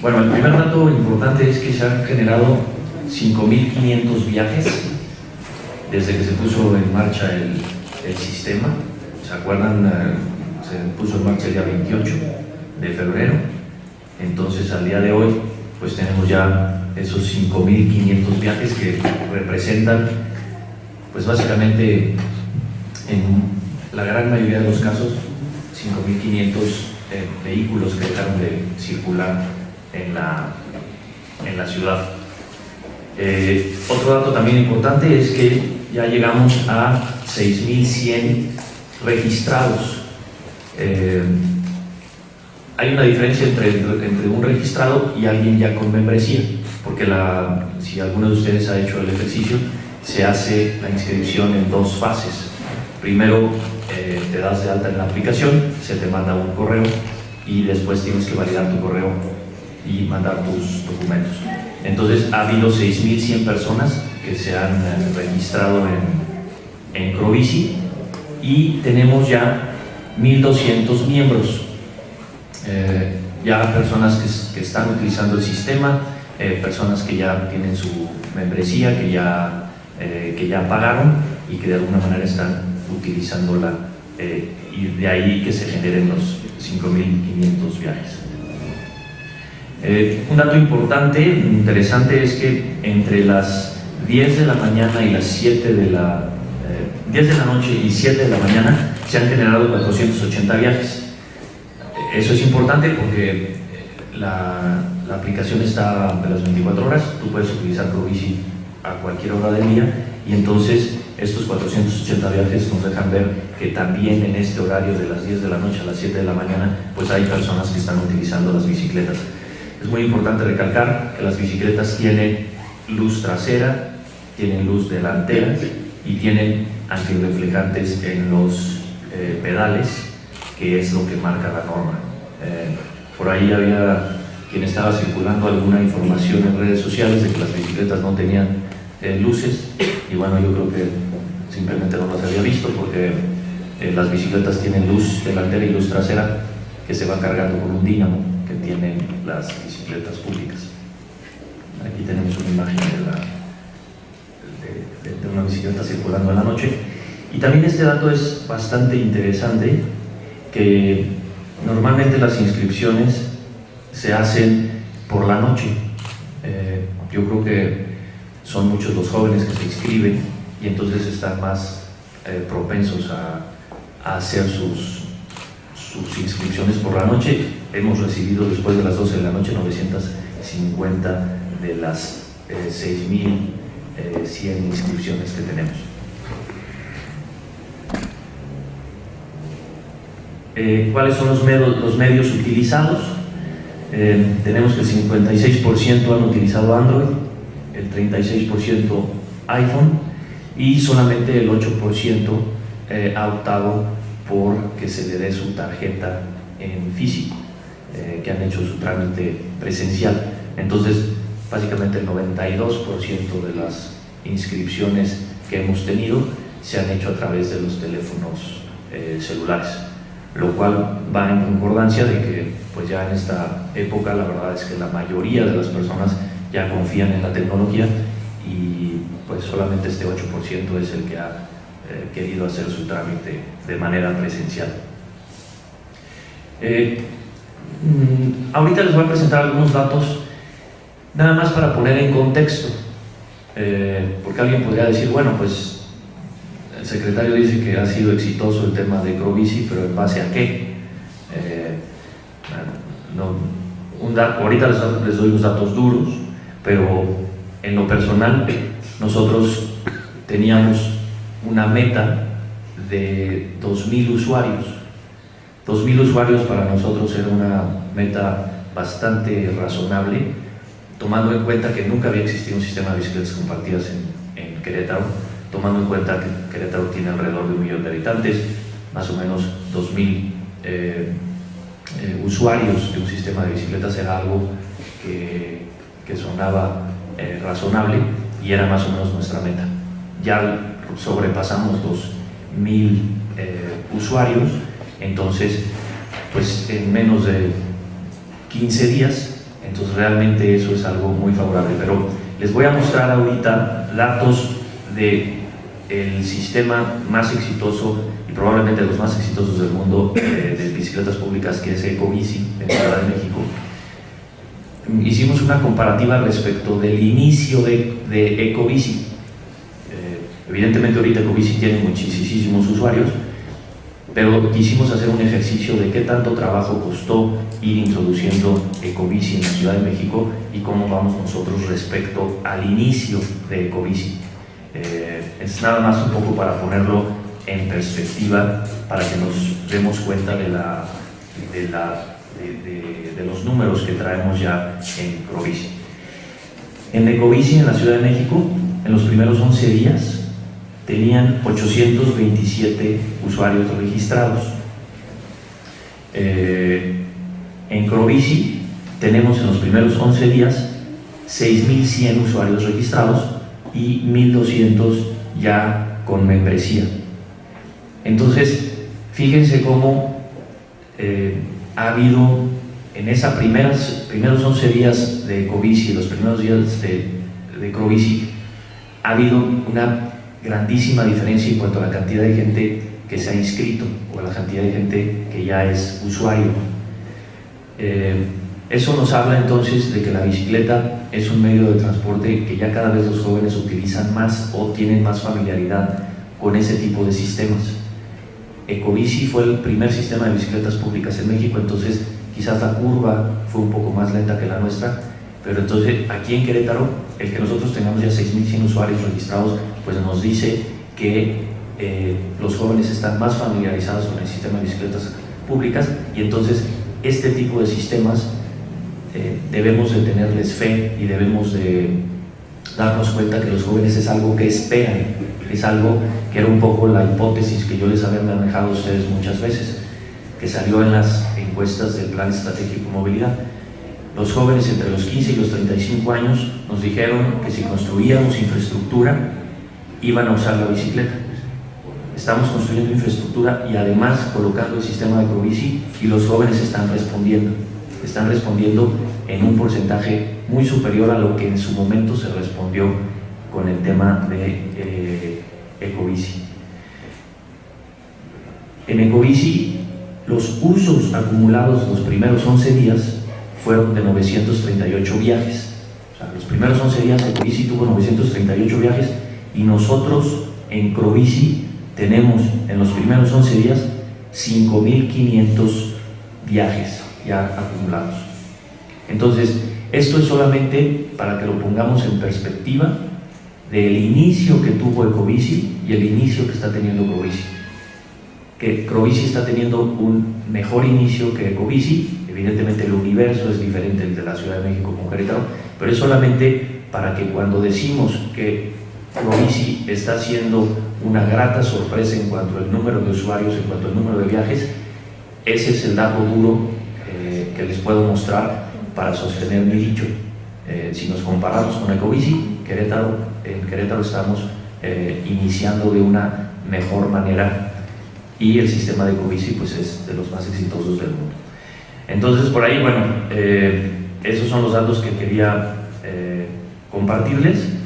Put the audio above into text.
Bueno, el primer dato importante es que se han generado 5.500 viajes desde que se puso en marcha el sistema. ¿Se acuerdan? Se puso en marcha el día 28 de febrero. Entonces, al día de hoy, pues tenemos ya esos 5.500 viajes que representan, pues básicamente, en la gran mayoría de los casos, 5.500 vehículos que dejaron de circular en la ciudad. Otro dato también importante es que ya llegamos a 6.100 registrados. Hay una diferencia entre un registrado y alguien ya con membresía, porque si alguno de ustedes ha hecho el ejercicio, se hace la inscripción en dos fases. Primero te das de alta en la aplicación, se te manda un correo y después tienes que validar tu correo y mandar tus documentos. Entonces ha habido 6.100 personas que se han registrado en Crobici y tenemos ya 1.200 miembros, ya personas que están utilizando el sistema, personas que ya tienen su membresía, que ya pagaron y que de alguna manera están utilizándola, y de ahí que se generen los 5.500 viajes. Un dato importante, interesante, es que entre las 10 de la mañana y las 10 de la noche y 7 de la mañana se han generado 480 viajes. Eso es importante porque la aplicación está de las 24 horas, tú puedes utilizar Crobici a cualquier hora del día, y entonces estos 480 viajes nos dejan ver que también en este horario de las 10 de la noche a las 7 de la mañana pues hay personas que están utilizando las bicicletas. Es muy importante recalcar que las bicicletas tienen luz trasera, tienen luz delantera y tienen antirreflejantes en los pedales, que es lo que marca la norma. Por ahí había quien estaba circulando alguna información en redes sociales de que las bicicletas no tenían luces, y bueno, yo creo que simplemente no las había visto, porque las bicicletas tienen luz delantera y luz trasera que se va cargando con un dínamo que tienen las bicicletas públicas. Aquí tenemos una imagen de una bicicleta circulando en la noche. Y también este dato es bastante interesante, que normalmente las inscripciones se hacen por la noche. Yo creo que son muchos los jóvenes que se inscriben y entonces están más propensos a hacer sus inscripciones por la noche. Hemos recibido después de las 12 de la noche 950 de las 6.100 inscripciones que tenemos. ¿Cuáles son los medios utilizados? Tenemos que el 56% han utilizado Android, el 36% iPhone, y solamente el 8% ha optado por que se le dé su tarjeta en físico, que han hecho su trámite presencial. Entonces, básicamente el 92% de las inscripciones que hemos tenido se han hecho a través de los teléfonos celulares, lo cual va en concordancia de que pues ya en esta época la verdad es que la mayoría de las personas ya confían en la tecnología, y pues solamente este 8% es el que ha querido hacer su trámite de manera presencial. Ahorita les voy a presentar algunos datos nada más para poner en contexto, porque alguien podría decir, bueno, pues el secretario dice que ha sido exitoso el tema de Crobici, pero ¿en base a qué? Ahorita les doy los datos duros, pero en lo personal nosotros teníamos una meta de 2.000 usuarios. 2.000 usuarios para nosotros era una meta bastante razonable, tomando en cuenta que nunca había existido un sistema de bicicletas compartidas en Querétaro, tomando en cuenta que Querétaro tiene alrededor de 1 millón de habitantes, más o menos 2.000 usuarios de un sistema de bicicletas era algo que sonaba razonable y era más o menos nuestra meta. Ya sobrepasamos 2.000 usuarios, entonces pues en menos de 15 días Entonces realmente eso es algo muy favorable. Pero les voy a mostrar ahorita datos del sistema más exitoso y probablemente los más exitosos del mundo de bicicletas públicas, que es Ecobici en Ciudad de México. Hicimos una comparativa respecto del inicio de Ecobici. Evidentemente ahorita Ecobici tiene muchísimos usuarios, pero quisimos hacer un ejercicio de qué tanto trabajo costó ir introduciendo Ecobici en la Ciudad de México y cómo vamos nosotros respecto al inicio de Ecobici. Es nada más un poco para ponerlo en perspectiva, para que nos demos cuenta de los números que traemos ya en Ecobici. En Ecobici, en la Ciudad de México, en los primeros 11 días, tenían 827 usuarios registrados. En Crobici tenemos en los primeros 11 días 6.100 usuarios registrados y 1.200 ya con membresía. Entonces, fíjense cómo ha habido en esos primeros 11 días de Ecobici, los primeros días de Crobici, ha habido una grandísima diferencia en cuanto a la cantidad de gente que se ha inscrito o a la cantidad de gente que ya es usuario. Eso nos habla entonces de que la bicicleta es un medio de transporte que ya cada vez los jóvenes utilizan más o tienen más familiaridad con ese tipo de sistemas. Ecobici fue el primer sistema de bicicletas públicas en México, entonces quizás la curva fue un poco más lenta que la nuestra, pero entonces aquí en Querétaro, el que nosotros tengamos ya 6.100 usuarios registrados, pues nos dice que los jóvenes están más familiarizados con el sistema de bicicletas públicas, y entonces este tipo de sistemas debemos de tenerles fe y debemos de darnos cuenta que los jóvenes es algo que esperan, es algo que era un poco la hipótesis que yo les había manejado a ustedes muchas veces, que salió en las encuestas del Plan Estratégico de Movilidad. Los jóvenes entre los 15 y los 35 años nos dijeron que si construíamos infraestructura iban a usar la bicicleta. Estamos construyendo infraestructura y además colocando el sistema de Ecobici, y los jóvenes están respondiendo en un porcentaje muy superior a lo que en su momento se respondió con el tema de Ecobici. En Ecobici, los usos acumulados los primeros 11 días fueron de 938 viajes. O sea, los primeros 11 días de Ecobici tuvo 938 viajes, y nosotros en Crobici tenemos en los primeros 11 días 5.500 viajes ya acumulados. Entonces, esto es solamente para que lo pongamos en perspectiva del inicio que tuvo Ecobici y el inicio que está teniendo Crobici. Que Crobici está teniendo un mejor inicio que Ecobici. Evidentemente el universo es diferente el de la Ciudad de México con Querétaro, pero es solamente para que cuando decimos que Crobici está siendo una grata sorpresa en cuanto al número de usuarios, en cuanto al número de viajes, ese es el dato duro que les puedo mostrar para sostener mi dicho. Si nos comparamos con Ecobici, en Querétaro estamos iniciando de una mejor manera, y el sistema de Ecobici pues es de los más exitosos del mundo. Entonces, por ahí, bueno, esos son los datos que quería compartirles.